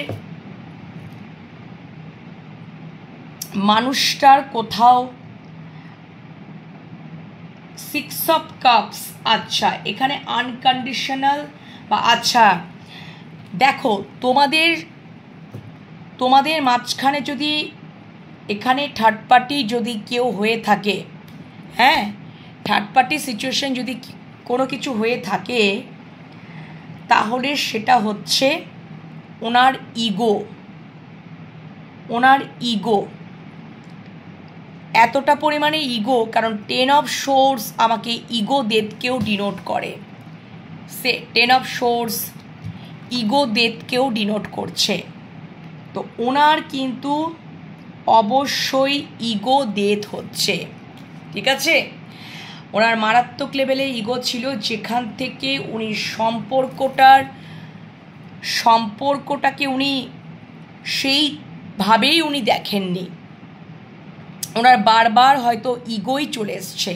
মানুষটার কোথাও 6 অফ কাপস। আচ্ছা, এখানে আনকন্ডিশনাল বা আচ্ছা দেখো, তোমাদের মাঝখানে যদি এখানে থার্ড পার্টি যদি কেউ হয়ে থাকে, হ্যাঁ, থার্ড পার্টি সিচুয়েশন যদি কোনো কিছু হয়ে থাকে, তাহলে সেটা হচ্ছে ওনার ইগো, এতটা পরিমাণে ইগো। কারণ 10 অফ শোর্স আমাকে ইগো ডেথকেও ডিনোট করে, 10 অফ শোর্স ইগো ডেথকেও ডিনোট করছে। তো ওনার কিন্তু অবশ্যই ইগো ডেথ হচ্ছে, ঠিক আছে। ওনার মারাত্মক লেভেলে ইগো ছিল, যেখান থেকে উনি সম্পর্কটাকে উনি সেইভাবেই উনি দেখেননি। ওনার বারবার হয়তো ইগোই চলে এসছে,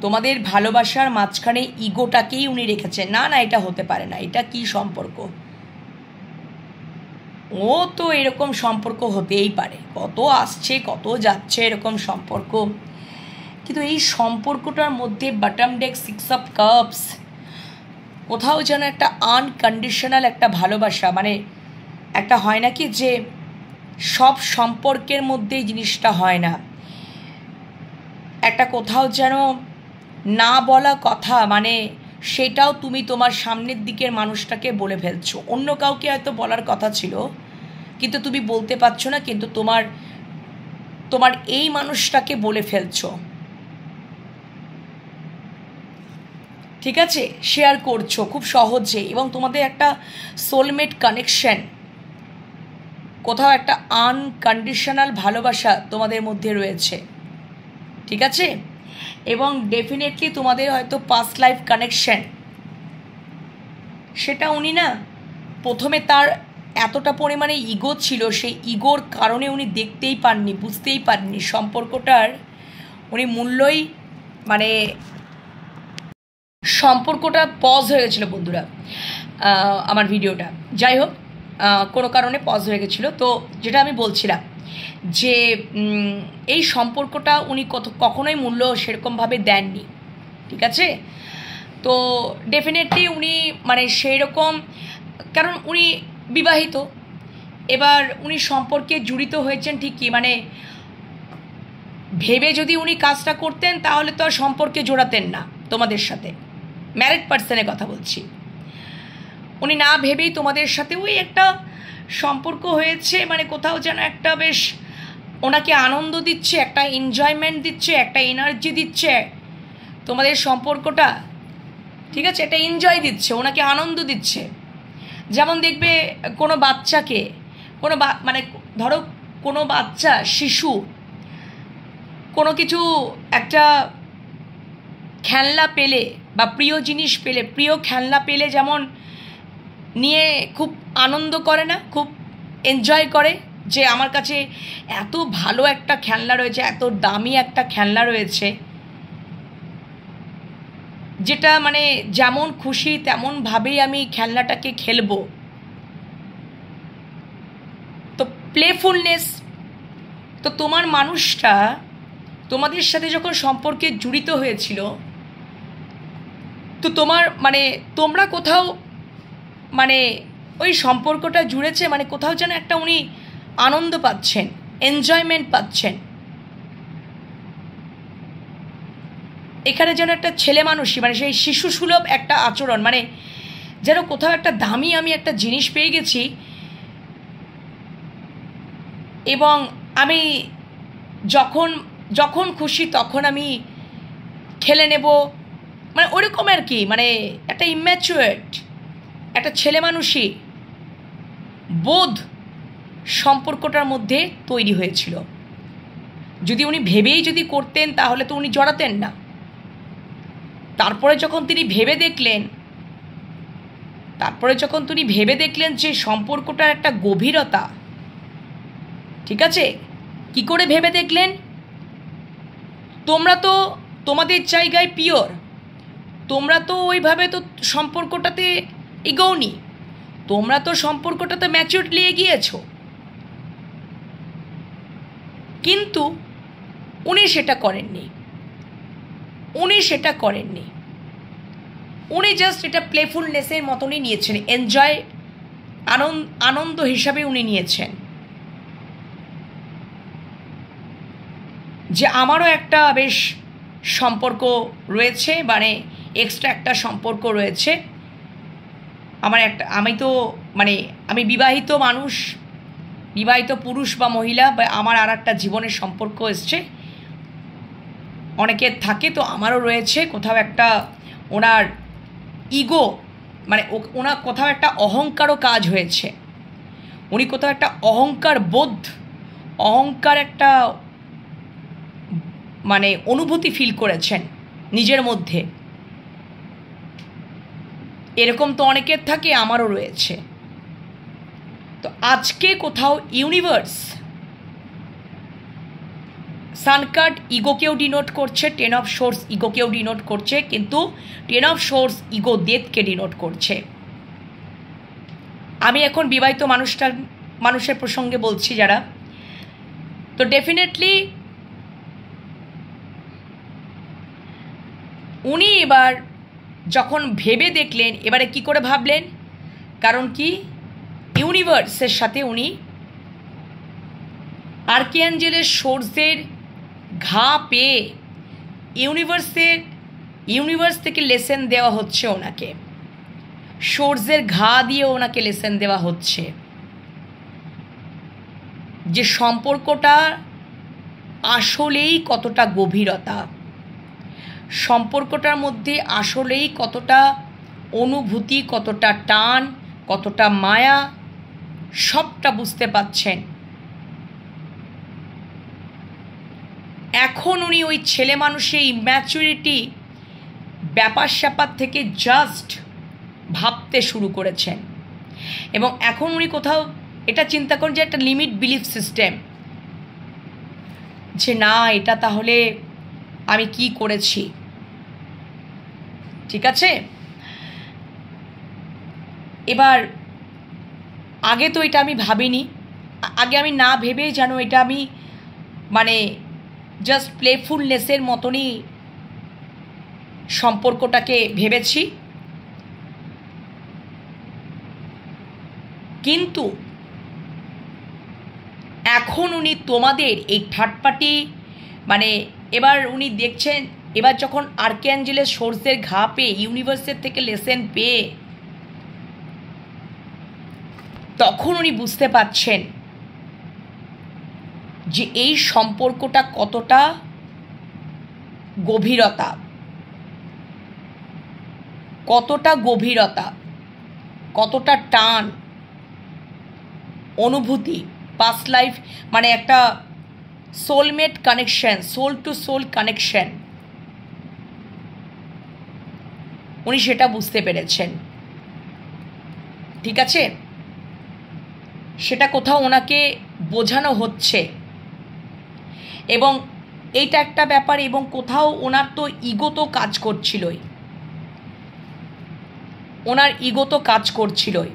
তোমাদের ভালোবাসার মাঝখানে ইগোটাকেই উনি রেখেছেন। না না, এটা হতে পারে না, এটা কি সম্পর্ক, ও তো এরকম সম্পর্ক হতেই পারে, কত আসছে কত যাচ্ছে এরকম সম্পর্ক, কিন্তু এই সম্পর্কটার মধ্যে বটম ডেক 6 অফ কাপস, কোথাও যেন একটা আনকন্ডিশনাল একটা ভালোবাসা, মানে একটা হয় নাকি যে সব সম্পর্কের মধ্যেই জিনিসটা হয় না, একটা কোথাও যেন না বলা কথা, মানে সেটাও তুমি তোমার সামনের দিকের মানুষটাকে বলে ফেলছো। অন্য কাউকে হয়তো বলার কথা ছিল কিন্তু তুমি বলতে পারছো না, কিন্তু তোমার এই মানুষটাকে বলে ফেলছো, ঠিক আছে, শেয়ার করছো খুব সহজে। এবং তোমাদের একটা সোলমেট কানেকশন, কোথাও একটা আনকন্ডিশনাল ভালোবাসা তোমাদের মধ্যে রয়েছে, ঠিক আছে। এবং ডেফিনেটলি তোমাদের হয়তো পাস্ট লাইফ কানেকশন, সেটা উনি না প্রথমে তার এতটা পরিমাণে ইগো ছিল, সেই ইগোর কারণে উনি দেখতেই পাননি, বুঝতেই পাননি সম্পর্কটার উনি মূল্যই, মানে সম্পর্কটা পজ হয়ে গেছিলো বন্ধুরা। আমার ভিডিওটা যাই হোক কোনো কারণে পজ হয়ে গেছিলো। তো যেটা আমি বলছিলাম যে এই সম্পর্কটা উনি কখনোই মূল্য সেরকমভাবে দেননি, ঠিক আছে। তো ডেফিনেটলি উনি মানে সেই রকম, কারণ উনি বিবাহিত, এবার উনি সম্পর্কে জড়িত হয়েছেন ঠিকই, মানে ভেবে যদি উনি কাজটা করতেন তাহলে তো আর সম্পর্কে জোড়াতেন না তোমাদের সাথে, ম্যারিড পার্সনের কথা বলছি। উনি না ভেবেই তোমাদের সাথে ওই একটা সম্পর্ক হয়েছে, মানে কোথাও যেন একটা বেশ ওনাকে আনন্দ দিচ্ছে, একটা এনজয়মেন্ট দিচ্ছে, একটা এনার্জি দিচ্ছে তোমাদের সম্পর্কটা। ঠিক আছে, এটা এনজয় দিচ্ছে, ওনাকে আনন্দ দিচ্ছে। যেমন দেখবে কোনো বাচ্চাকে, মানে ধরো কোনো বাচ্চা, শিশু কোনো কিছু একটা খেলনা পেলে বা প্রিয় জিনিস পেলে, প্রিয় খেলনা পেলে যেমন নিয়ে খুব আনন্দ করে না, খুব এনজয় করে যে আমার কাছে এত ভালো একটা খেলনা রয়েছে, এত দামি একটা খেলনা রয়েছে, যেটা মানে যেমন খুশি তেমনভাবেই আমি খেলনাটাকে খেলবো। তো প্লেফুলনেস, তো তোমার মানুষটা তোমাদের সাথে যখন সম্পর্কে জড়িত হয়েছিল, তো তোমার মানে তোমরা কোথাও মানে ওই সম্পর্কটা জুড়েছে, মানে কোথাও যেন একটা উনি আনন্দ পাচ্ছেন, এনজয়মেন্ট পাচ্ছেন। এখানে যেন একটা ছেলে মানুষই, মানে সেই শিশু সুলভ একটা আচরণ, মানে যেন কোথাও একটা দামি আমি একটা জিনিস পেয়ে গেছি এবং আমি যখন যখন খুশি তখন আমি খেলে নেব, মানে ওরকম আর কি, মানে একটা ইম্যাচুয়েট একটা ছেলে মানুষই বোধ সম্পর্কটার মধ্যে তৈরি হয়েছিল। যদি উনি ভেবেই যদি করতেন তাহলে তো উনি জড়াতেন না। তারপরে যখন তিনি ভেবে দেখলেন যে সম্পর্কটার একটা গভীরতা, ঠিক আছে, কি করে ভেবে দেখলেন? তোমরা তো তোমাদের জায়গায় পিওর, তোমরা তো ওইভাবে তো সম্পর্কটাতে এগোওনি, তোমরা তো সম্পর্কটাতে ম্যাচিউরলি এগিয়েছো, কিন্তু উনি সেটা করেননি। উনি জাস্ট এটা প্লেফুলনেসের মতনই নিয়েছেন, এনজয়, আনন্দ হিসাবে উনি নিয়েছেন যে আমারও একটা বেশ সম্পর্ক রয়েছে, মানে এক্সট্রা একটা সম্পর্ক রয়েছে আমার একটা, আমি বিবাহিত মানুষ, বিবাহিত পুরুষ বা মহিলা, বা আমার আর একটা জীবনের সম্পর্ক এসছে, অনেকের থাকে, তো আমারও রয়েছে। কোথাও একটা ওনার ইগো, মানে ওনার কোথাও একটা অহংকারও কাজ হয়েছে, উনি কোথাও একটা অহংকার একটা মানে অনুভূতি ফিল করেছেন নিজের মধ্যে। এরকম তো অনেকের থাকে, আমারও রয়েছে। তো আজকে কোথাও ইউনিভার্স সানকার্ড ইগোকেও ডিনোট করছে, 10 অফ সোর্স ইগোকেও ডিনোট করছে, কিন্তু 10 অফ সোর্স ইগো ডেথকে ডিনোট করছে। আমি এখন বিবাহিত মানুষের প্রসঙ্গে বলছি যারা, তো ডেফিনেটলি উনি এবার যখন ভেবে দেখলেন, এবারে কি করে ভাবলেন, কারণ কি ইউনিভার্সের সাথে উনি আর্কিঅ্যাঞ্জেলের সোর্সের ঘা পেয়ে ইউনিভার্স থেকে লেসেন দেওয়া হচ্ছে ওনাকে, সোর্সের ঘা দিয়ে ওনাকে লেসেন দেওয়া হচ্ছে যে সম্পর্কটা আসলেই কতটা গভীরতা, সম্পর্কটার মধ্যে আসলেই কতটা অনুভূতি, কতটা টান, কতটা মায়া, সবটা বুঝতে পাচ্ছেন। এখন উনি ওই ছেলে মানুষের ইম্যাচুরিটি ব্যাপার স্যাপার থেকে জাস্ট ভাবতে শুরু করেছেন, এবং এখন উনি কোথাও এটা চিন্তা করেন যে একটা লিমিট বিলিফ সিস্টেম, যে না এটা তাহলে আমি কি করেছি, ঠিক আছে। এবার আগে তো এটা আমি ভাবিনি, আগে আমি না ভেবেই যেন এটা আমি মানে জাস্ট প্লেফুলনেসের মতনই সম্পর্কটাকে ভেবেছি, কিন্তু এখন উনি তোমাদের এই থার্ড পার্টি, মানে এবার উনি দেখছেন, এবার যখন আর্কিঅ্যাঞ্জেলের সোর্সের ঘা পেয়ে, ইউনিভার্সের থেকে লেসেন পেয়ে, তখন উনি বুঝতে পারছেন যে এই সম্পর্কটা কতটা গভীরতা। কতটা গভীরতা, কতটা টান, অনুভূতি, পাস্ট লাইফ, মানে একটা soulmate connection, soul to soul connection, উনি সেটা বুঝতে পেরেছেন। ঠিক আছে, সেটা কোথাও ওনাকে বোঝানো হচ্ছে, এবং এইটা একটা ব্যাপার। এবং কোথাও ওনার তো ইগো তো কাজ করছিলই, ওনার ইগো তো কাজ করছিলই,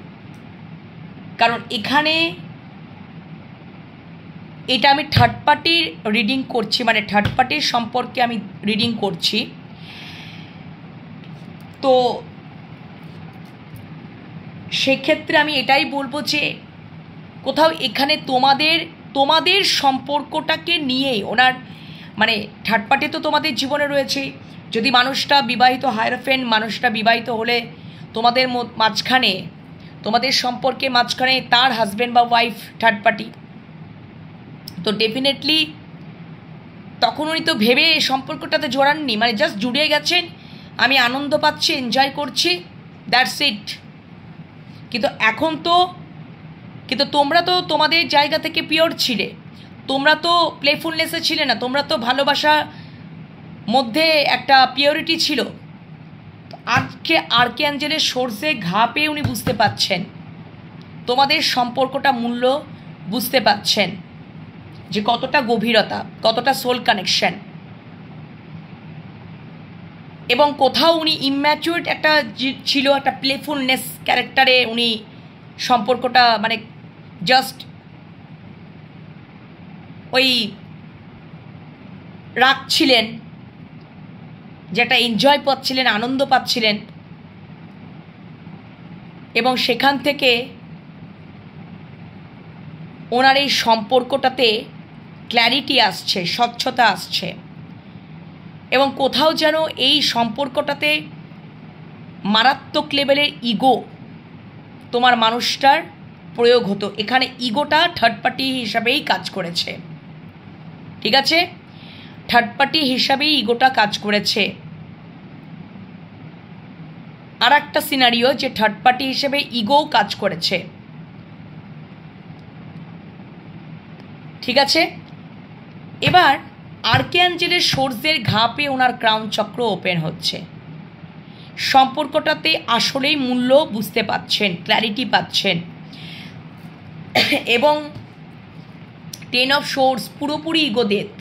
কারণ এখানে এটা আমি থার্ড পার্টির রিডিং করছি, মানে থার্ড পার্টির সম্পর্কে আমি রিডিং করছি। তো সেক্ষেত্রে আমি এটাই বলবো যে কোথাও এখানে তোমাদের সম্পর্কটাকে নিয়েই ওনার, মানে থার্ড পার্টি তো তোমাদের জীবনে রয়েছে। যদি মানুষটা বিবাহিত, হায়ারফ্রেন্ড মানুষটা বিবাহিত হলে তোমাদের মাঝখানে, তোমাদের সম্পর্কে মাঝখানে তার হাজব্যান্ড বা ওয়াইফ থার্ড পার্টি, তো ডেফিনেটলি তখন উনি তো ভেবে সম্পর্কটাতে জড়াননি, মানে জাস্ট জুড়ে গেছেন, আমি আনন্দ পাচ্ছি, এনজয় করছি, দ্যাটস ইট। কিন্তু এখন তো, কিন্তু তোমরা তো তোমাদের জায়গা থেকে পিওর ছিলে, তোমরা তো প্লেফুলনেসে ছিলে না, তোমরা তো ভালোবাসার মধ্যে একটা পিওরিটি ছিল। আজকে আর্কঅ্যাঞ্জেলের সোর্সে ঘা পেয়ে উনি বুঝতে পাচ্ছেন, তোমাদের সম্পর্কটা মূল্য বুঝতে পাচ্ছেন, যে কতটা গভীরতা, কতটা সোল কানেকশন। এবং কোথাও উনি ইম্যাচুয়ার্ড একটা ছিল, একটা প্লেফুলনেস ক্যারেক্টারে উনি সম্পর্কটা, মানে জাস্ট ওই রাখছিলেন, যেটা এনজয় পাচ্ছিলেন, আনন্দ পাচ্ছিলেন, এবং সেখান থেকে ওনার এই সম্পর্কটাতে ক্ল্যারিটি আসছে, স্বচ্ছতা আসছে, এবং কোথাও যেন এই সম্পর্কটাতে মারাত্মক লেভেলের ইগো তোমার মানুষটার প্রয়োগ হতো। এখানে ইগোটা থার্ড পার্টি হিসাবেই কাজ করেছে। ঠিক আছে, থার্ড পার্টি হিসাবেই ইগোটা কাজ করেছে। আর একটা সিনারিও যে থার্ড পার্টি হিসেবে ইগোও কাজ করেছে। ঠিক আছে, এবার আর্কঅ্যাঞ্জেলের সোর্সের ঘা পেয়ে ওনার ক্রাউন চক্র ওপেন হচ্ছে। সম্পর্কটাতে আসলেই মূল্য বুঝতে পাচ্ছেন, ক্ল্যারিটি পাচ্ছেন, এবং 10 অফ সোর্স পুরোপুরি ইগো ডেথ,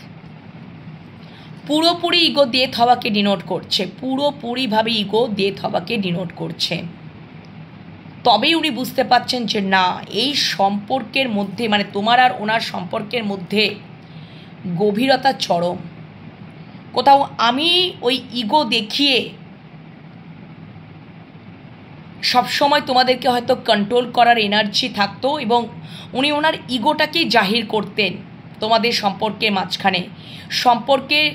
পুরোপুরি ইগো ডেথ হওয়াকে ডিনোট করছে, পুরোপুরিভাবে ইগো ডেথ হওয়াকে ডিনোট করছে। তবেই উনি বুঝতে পাচ্ছেন যে না, এই সম্পর্কের মধ্যে, মানে তোমার আর ওনার সম্পর্কের মধ্যে গভীরতা চরম। কোথাও আমি ওই ইগো দেখিয়ে সবসময় তোমাদেরকে হয়তো কন্ট্রোল করার এনার্জি থাকতো, এবং উনি ওনার ইগোটাকেই জাহির করতেন তোমাদের সম্পর্কের মাঝখানে। সম্পর্কের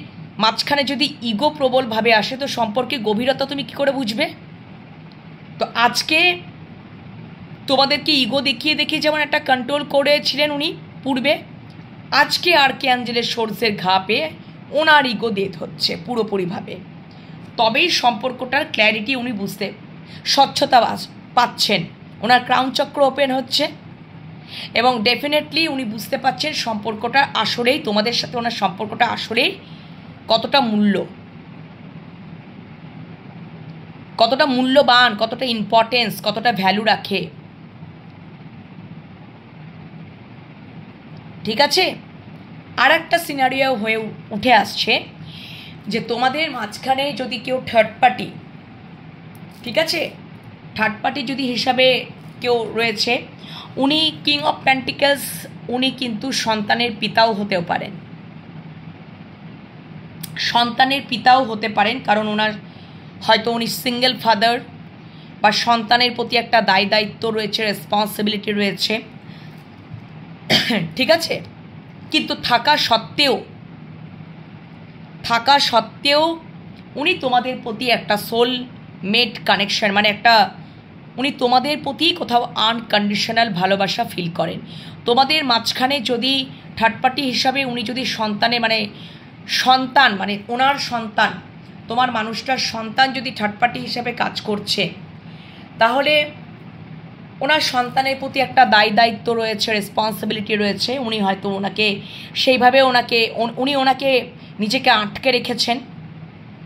মাঝখানে যদি ইগো প্রবলভাবে আসে, তো সম্পর্কে গভীরতা তুমি কী করে বুঝবে? তো আজকে তোমাদেরকে ইগো দেখিয়ে দেখিয়ে যেমন একটা কন্ট্রোল করেছিলেন উনি পূর্বে, আজকে আর্কঅ্যাঞ্জেলের সোর্সের ঘা পেয়ে ওনার ইগো ডেথ হচ্ছে পুরোপুরিভাবে। তবেই সম্পর্কটার ক্ল্যারিটি উনি বুঝতে, স্বচ্ছতা পাচ্ছেন, ওনার ক্রাউন চক্র ওপেন হচ্ছে, এবং ডেফিনেটলি উনি বুঝতে পাচ্ছেন সম্পর্কটা আসলেই, তোমাদের সাথে ওনার সম্পর্কটা আসলেই কতটা কতটা মূল্যবান, কতটা ইম্পর্টেন্স, কতটা ভ্যালু রাখে। ঠিক আছে, আর একটা সিনারিও হয়ে উঠে আসছে যে তোমাদের মাঝখানে যদি কেউ থার্ড পার্টি, ঠিক আছে, থার্ড পার্টি যদি হিসাবে কেউ রয়েছে, উনি কিং অফ পেন্টিকলস, উনি কিন্তু সন্তানের পিতাও হতেও পারেন, সন্তানের পিতাও হতে পারেন, কারণ ওনার হয়তো উনি সিঙ্গেল ফাদার, বা সন্তানের প্রতি একটা দায় দায়িত্ব রয়েছে, রেসপন্সিবিলিটি রয়েছে। ঠিক আছে, কিন্তু থাকা সত্ত্বেও উনি তোমাদের প্রতি একটা সোল মেট কানেকশন, মানে একটা উনি তোমাদের প্রতি কোথাও আনকন্ডিশনাল ভালোবাসা ফিল করেন। তোমাদের মাঝখানে যদি থার্ড পার্টি হিসাবে উনি যদি সন্তানের, মানে সন্তান, মানে ওনার সন্তান তোমার মানুষটার সন্তান যদি থার্ড পার্টি হিসেবে কাজ করছে, তাহলে ওনার সন্তানের প্রতি একটা দায়িত্ব রয়েছে, রেসপন্সিবিলিটি রয়েছে। উনি হয়তো ওনাকে সেইভাবে উনি ওনাকে নিজেকে আটকে রেখেছেন,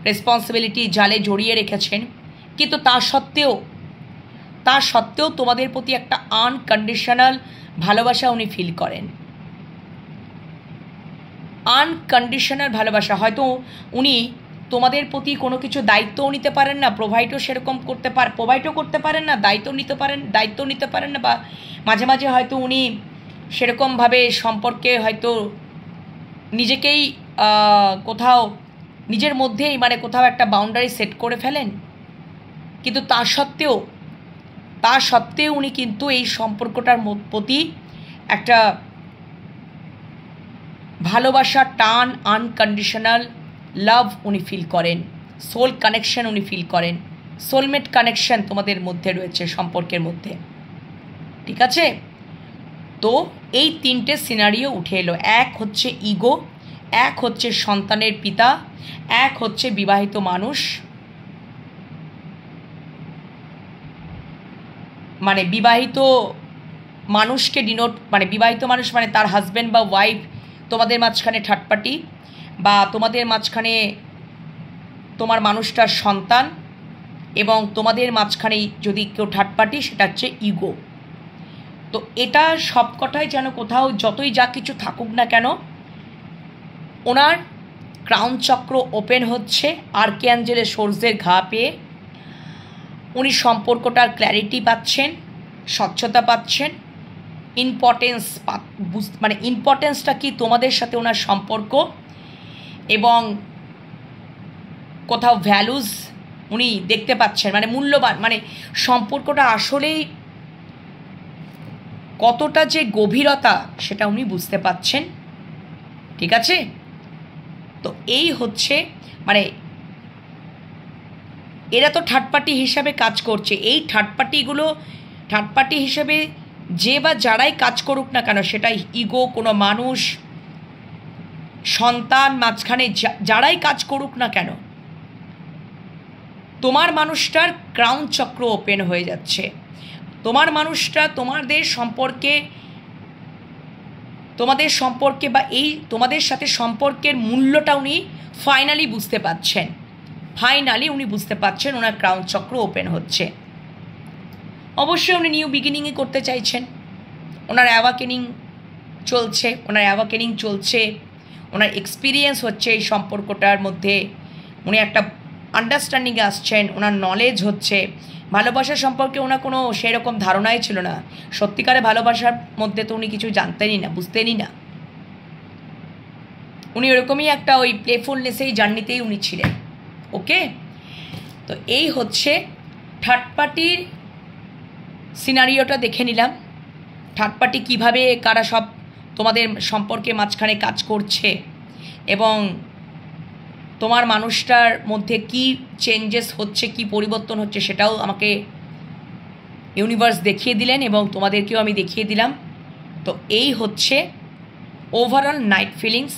রেসপন্সিবিলিটি জালে জড়িয়ে রেখেছেন, কিন্তু তা সত্ত্বেও তোমাদের প্রতি একটা আনকন্ডিশনাল ভালোবাসা উনি ফিল করেন। আনকন্ডিশনাল ভালোবাসা। হয়তো উনি তোমাদের প্রতি কোনো কিছু দায়িত্বও নিতে পারেন না, প্রোভাইডও করতে পারেন না, দায়িত্ব নিতে পারেন না, বা মাঝে মাঝে হয়তো উনি সেরকমভাবে সম্পর্কে হয়তো নিজেকেই কোথাও নিজের মধ্যেই কোথাও একটা বাউন্ডারি সেট করে ফেলেন। কিন্তু তা সত্ত্বেও উনি কিন্তু এই সম্পর্কটার প্রতি একটা ভালোবাসা, টান, আনকন্ডিশনাল লাভ উনি ফিল করেন, সোল কানেকশন উনি ফিল করেন, সোলমেট কানেকশন তোমাদের মধ্যে রয়েছে সম্পর্কের মধ্যে। ঠিক আছে? তো এই তিনটে সিনারিও উঠে এলো। এক হচ্ছে ইগো, এক হচ্ছে সন্তানের পিতা, এক হচ্ছে বিবাহিত মানুষ, বিবাহিত মানুষকে ডিনোট বিবাহিত মানুষ তার হাজব্যান্ড বা ওয়াইফ, তোমাদের মাঝখানে থার্ড পার্টি, বা তোমাদের মাঝখানে তোমার মানুষটার সন্তান, এবং তোমাদের মাঝখানে যদি কেউ থার্ড পার্টি, সেটা হচ্ছে ইগো। তো এটা সবকটাই যেন কোথাও যতই যা কিছু থাকুক না কেন, ওনার ক্রাউন চক্র ওপেন হচ্ছে আর্কিঅ্যাঞ্জেলের সোর্সের ঘা পেয়ে। উনি সম্পর্কটার ক্ল্যারিটি পাচ্ছেন, স্বচ্ছতা পাচ্ছেন, ইম্পর্টেন্সটা কি তোমাদের সাথে ওনার সম্পর্ক, এবং কোথাও ভ্যালুজ উনি দেখতে পাচ্ছেন, মূল্যবান, সম্পর্কটা আসলেই কতটা যে গভীরতা সেটা উনি বুঝতে পাচ্ছেন। ঠিক আছে? তো এই হচ্ছে এরা তো থার্ড পার্টি হিসাবে কাজ করছে। এই থার্ড পার্টি হিসেবে যে বা যারাই কাজ করুক না কেন, সেটা ইগো, কোনো মানুষ, সন্তান, মাঝখানে যারাই কাজ করুক না কেন, তোমার মানুষটার ক্রাউন চক্র ওপেন হয়ে যাচ্ছে। তোমার মানুষটা তোমাদের সম্পর্কে বা এই তোমাদের সাথে সম্পর্কের মূল্যটা উনি ফাইনালি বুঝতে পাচ্ছেন। ওনার ক্রাউন চক্র ওপেন হচ্ছে। অবশ্যই উনি নিউ বিগিনিংই করতে চাইছেন। ওনার অ্যাওয়াকেনিং চলছে, ওনার এক্সপিরিয়েন্স হচ্ছে এই সম্পর্কটার মধ্যে। উনি একটা আন্ডারস্ট্যান্ডিংয়ে আসছেন, ওনার নলেজ হচ্ছে। ভালোবাসা সম্পর্কে ওনার কোনো সেরকম ধারণাই ছিল না। সত্যিকারে ভালোবাসার মধ্যে তো উনি কিছু জানতেনই না, বুঝতেনই না। উনি ওরকমই একটা ওই প্লেফুলনেসেই জার্নিতেই উনি ছিলেন। ওকে? তো এই হচ্ছে থার্ড পার্টির সিনারিওটা দেখে নিলাম। থার্ড পার্টি কীভাবে কারা সব তোমাদের সম্পর্কের মাঝখানে কাজ করছে, এবং তোমার মানুষটার মধ্যে কি চেঞ্জেস হচ্ছে, কি পরিবর্তন হচ্ছে, সেটাও আমাকে ইউনিভার্স দেখিয়ে দিলেন, এবং তোমাদেরকেও আমি দেখিয়ে দিলাম। তো এই হচ্ছে ওভারঅল নাইট ফিলিংস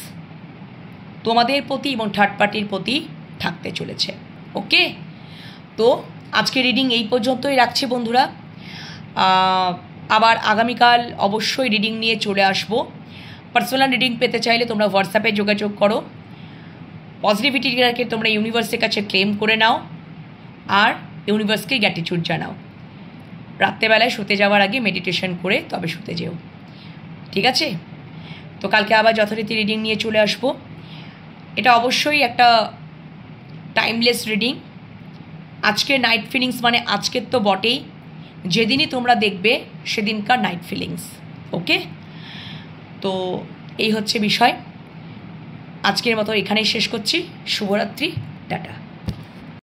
তোমাদের প্রতি এবং থার্ড পার্টির প্রতি থাকতে চলেছে। ওকে? তো আজকে রিডিং এই পর্যন্তই রাখছি বন্ধুরা। আবার আগামীকাল অবশ্যই রিডিং নিয়ে চলে আসবো। পার্সোনাল রিডিং পেতে চাইলে তোমরা হোয়াটসঅ্যাপে যোগাযোগ করো। পজিটিভিটিটাকে তোমরা ইউনিভার্সের কাছে ক্লেম করে নাও, আর ইউনিভার্সকে গ্র্যাটিটিউড জানাও। রাত্রেবেলায় শুতে যাওয়ার আগে মেডিটেশন করে তবে শুতে যেও। ঠিক আছে? তো কালকে আবার যথারীতি রিডিং নিয়ে চলে আসবো। এটা অবশ্যই একটা টাইমলেস রিডিং। আজকের নাইট ফিলিংস আজকের তো বটেই, যেদিনই তোমরা দেখবে সেদিনকার নাইট ফিলিংস। ওকে? তো এই হচ্ছে বিষয়। আজকের মতো এখানেই শেষ করছি। শুভরাত্রি, টাটা।